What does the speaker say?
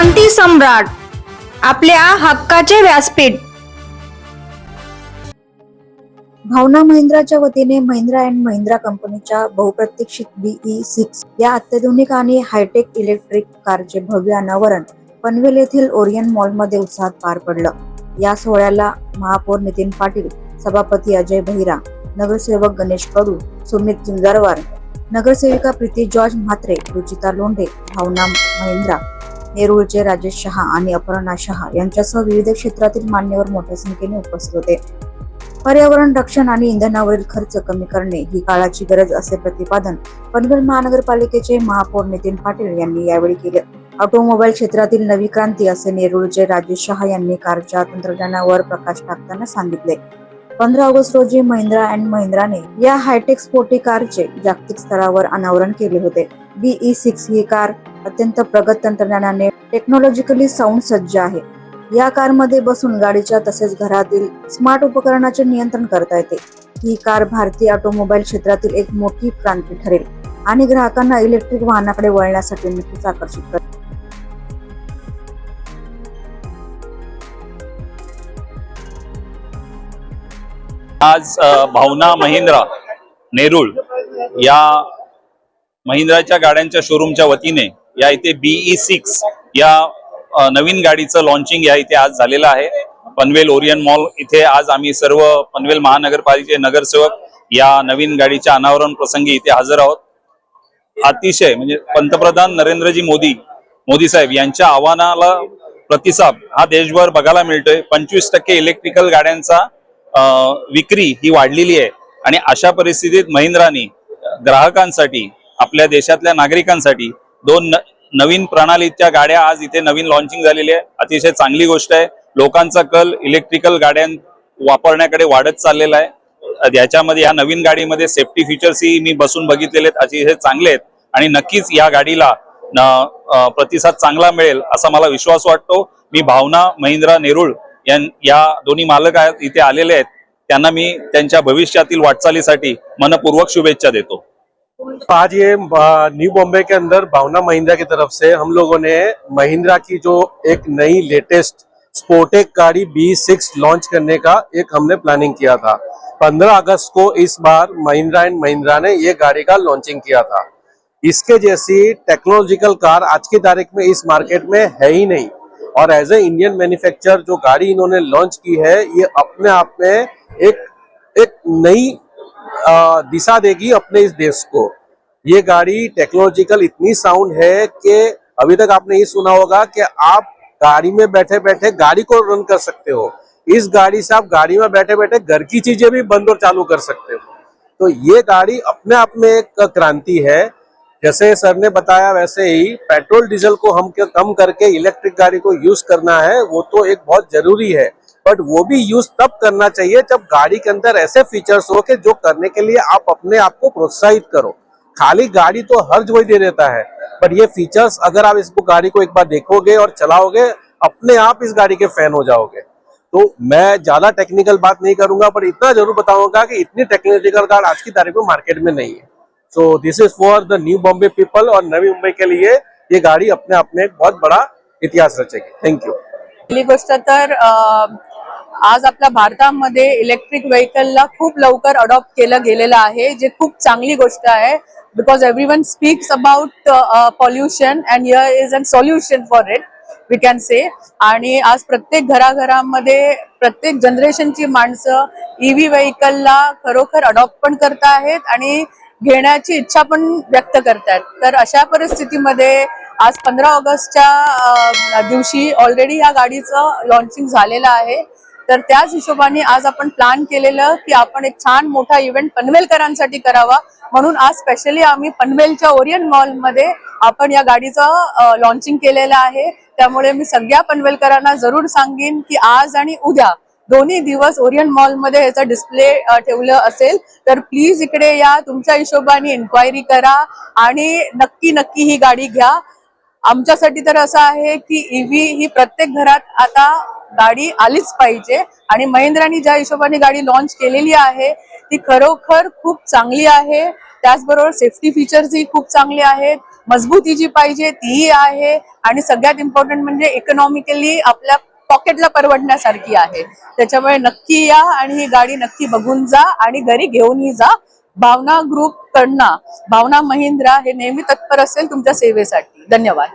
क्रांती सम्राट, आपल्या हक्काचे व्यासपीठ। भावना महिंद्राच्या वतीने महिंद्रा अँड महिंद्रा कंपनीच्या बहुप्रतीक्षित BE6 या अत्याधुनिक आणि हायटेक इलेक्ट्रिक कारचे भव्य अनावरण पनवेल येथील ओरियन मॉलमध्ये उत्साहात पार पडलं। या सोहळ्याला महापौर नितीन पाटील, सभापती अजय बहिरा, नगरसेवक गणेश कडू, सुमित झुंजारवार, नगरसेविका प्रीती जॉर्ज म्हात्रे, रुचिता लोंढे, भावना महिंद्रा, नेरूळचे राजेश शहा आणि अपर्णा शहा यांच्यासह विविध क्षेत्रातील मान्यवर मोठ्या संख्येने उपस्थित होते। पर्यावरण रक्षण आणि इंधनावरील खर्च कमी करणे ही काळाची गरज असे प्रतिपादन पनवेल महानगरपालिकेचे महापौर नितीन पाटील यांनी यावेळी केले। ऑटोमोबाईल क्षेत्रातील नवी क्रांती असे नेरूळचे राजेश शहा यांनी कारच्या तंत्रज्ञानावर प्रकाश टाकताना सांगितले। 15 ऑगस्ट रोजी महिंद्रा अँड महिंद्राने या हायटेक स्पोर्टी कारचे जागतिक स्तरावर अनावरण केले होते। BE6 ही कार अत्यंत प्रगत तंत्रज्ञानाने टेक्नॉलॉजिकली साऊंड सज्ज आहे। या कारमध्ये बसून गाडीच्या तसेच घरातील स्मार्ट उपकरणाचे नियंत्रण करता येते। ही कार भारतीय ऑटोमोबाईल क्षेत्रातील एक मोठी क्रांती ठरेल आणि ग्राहकांना इलेक्ट्रिक वाहनाकडे वळण्यासाठी नक्कीच आकर्षित करेल। आज भावना महिंद्रा नेरूळ या महिंद्राच्या गाड्यांच्या शोरूमच्या वतीने या इथे BE6 या नवीन गाडीचं लॉन्चिंग या इथे आज झालेलं आहे। पनवेल ओरियन मॉल इथे आज आम्ही सर्व पनवेल महानगरपालिकेचे नगरसेवक या नवीन गाडीच्या अनावरण प्रसंगी इथे हजर आहोत। अतिशय म्हणजे पंतप्रधान नरेंद्रजी मोदी साहेब यांच्या आव्हानाला प्रतिसाद हा देशभर बघायला मिळतोय। 25% इलेक्ट्रिकल गाड्यांचा विक्री ही वाढलेली आहे आणि अशा परिस्थितीत महिंद्राने ग्राहकांसाठी, आपल्या देशातल्या नागरिकांसाठी दोन नवीन प्रणालीच्या गाड्या आज इथे नवीन लॉन्चिंग झालेली आहे। अतिशय चांगली गोष्ट आहे। लोकांचा कल इलेक्ट्रिकल गाड्यां वापरण्याकडे वाढत चाललेला आहे। याच्यामध्ये या नवीन गाडीमध्ये सेफ्टी फीचर्स ही मी बसून बघितलेले आहेत, अतिशय चांगले आहेत आणि नक्कीच या गाडीला प्रतिसाद चांगला मिळेल असा मला विश्वास वाटतो। मी भावना महिंद्रा नेरूळ या दोन्ही मालक इथे आलेले आहेत, त्यांना मी त्यांच्या भविष्यातील वाटचालीसाठी मनपूर्वक शुभेच्छा देतो। आज ये न्यू बॉम्बे के अंदर भावना महिंद्रा की तरफ से हम लोगों ने महिंद्रा की जो एक नई लेटेस्ट स्पोर्टेक गाड़ी BE6 लॉन्च करने का एक हमने प्लानिंग किया था। 15 अगस्त को इस बार महिंद्रा एंड महिंद्रा ने ये गाड़ी का लॉन्चिंग किया था। इसके जैसी टेक्नोलॉजिकल कार आज की तारीख में इस मार्केट में है ही नहीं और एज ए इंडियन मैन्युफैक्चरर जो गाड़ी इन्होंने लॉन्च की है ये अपने आप में एक नई दिशा देगी अपने इस देश को। ये गाड़ी टेक्नोलॉजिकल इतनी साउंड है कि अभी तक आपने ये सुना होगा कि आप गाड़ी में बैठे बैठे गाड़ी को रन कर सकते हो। इस गाड़ी से आप गाड़ी में बैठे बैठे घर की चीजें भी बंद और चालू कर सकते हो। तो ये गाड़ी अपने आप में एक क्रांति है। जैसे सर ने बताया वैसे ही पेट्रोल डीजल को हम कम करके इलेक्ट्रिक गाड़ी को यूज करना है, वो तो एक बहुत जरूरी है, बट वो भी यूज तब करना चाहिए जब गाड़ी के अंदर ऐसे फीचर्स हो कि जो करने के लिए आप अपने आप को प्रोत्साहित करो। खाली गाड़ी तो हर कोई दे देता है, पर ये फीचर्स अगर आप इसको गाड़ी को एक बार देखोगे और चलाओगे अपने आप इस गाड़ी के फैन हो जाओगे। तो मैं ज्यादा टेक्निकल बात नहीं करूंगा, पर इतना जरूर बताऊंगा कि इतनी टेक्नोलॉजिकल कार आज की तारीख में मार्केट में नहीं है। So this is for the new Bombay people और नवी मुंबई के लिए ये गाड़ी अपने आप में एक बहुत बड़ा इतिहास रचेगी। Thank you. पहिली गोष्ट तर आज आपल्या भारतामध्ये इलेक्ट्रिक व्हेकलला खूप लवकर अडॉप्ट केलं गेलेलं आहे, जे खूप चांगली गोष्ट आहे। Because everyone speaks about pollution and here is a solution for it, we can say. आणि आज प्रत्येक घराघरामध्ये प्रत्येक जनरेशनची माणसं EV व्हेकलला खरोखर अडॉप्ट पण करत आहेत आणि घेण्याची इच्छा पण व्यक्त करतात। तर अशा परिस्थितीमध्ये आज 15 ऑगस्टच्या दिवशी ऑलरेडी या गाडीचं लॉन्चिंग झालेलं आहे। तर त्याच हिशोबाने आज आपण प्लॅन केलेलं की आपण एक छान मोठा इव्हेंट पनवेलकरांसाठी करावा, म्हणून आज स्पेशली आम्ही पनवेलच्या ओरियन मॉल मध्ये आपण या गाडीचं लॉन्चिंग केलेलं आहे। त्यामुळे मी सगळ्या पनवेलकरांना जरूर सांगेन की आज आणि उद्या दोन्ही दिवस ओरियन मॉल मध्ये याचा डिस्प्ले ठेवलं असेल, तर प्लीज इकडे या, तुमच्या हिशोबाने इन्क्वायरी करा आणि नक्की ही गाडी घ्या। आमच्यासाठी तर असं आहे की EV ही प्रत्येक घरात आता गाडी आलीच पाहिजे आणि महिंद्रानी ज्या हिशोबाने गाडी लॉन्च केलेली आहे ती खरोखर खूप चांगली आहे। त्याचबरोबर सेफ्टी फीचर्स ही खूप चांगली आहेत। मजबूती जी पाहिजे तीही आहे आणि सगळ्यात इम्पॉर्टंट म्हणजे इकॉनॉमिकली आपल्या पॉकेटला परवडण्यासारखी आहे. त्याच्यामुळे नक्की या आणि ही गाडी नक्की बघून जा आणि घरी घेऊनही जा. भावना ग्रुप कडनं भावना महिंद्रा हे नेहमी तत्पर असेल तुमच्या सेवेसाठी. धन्यवाद.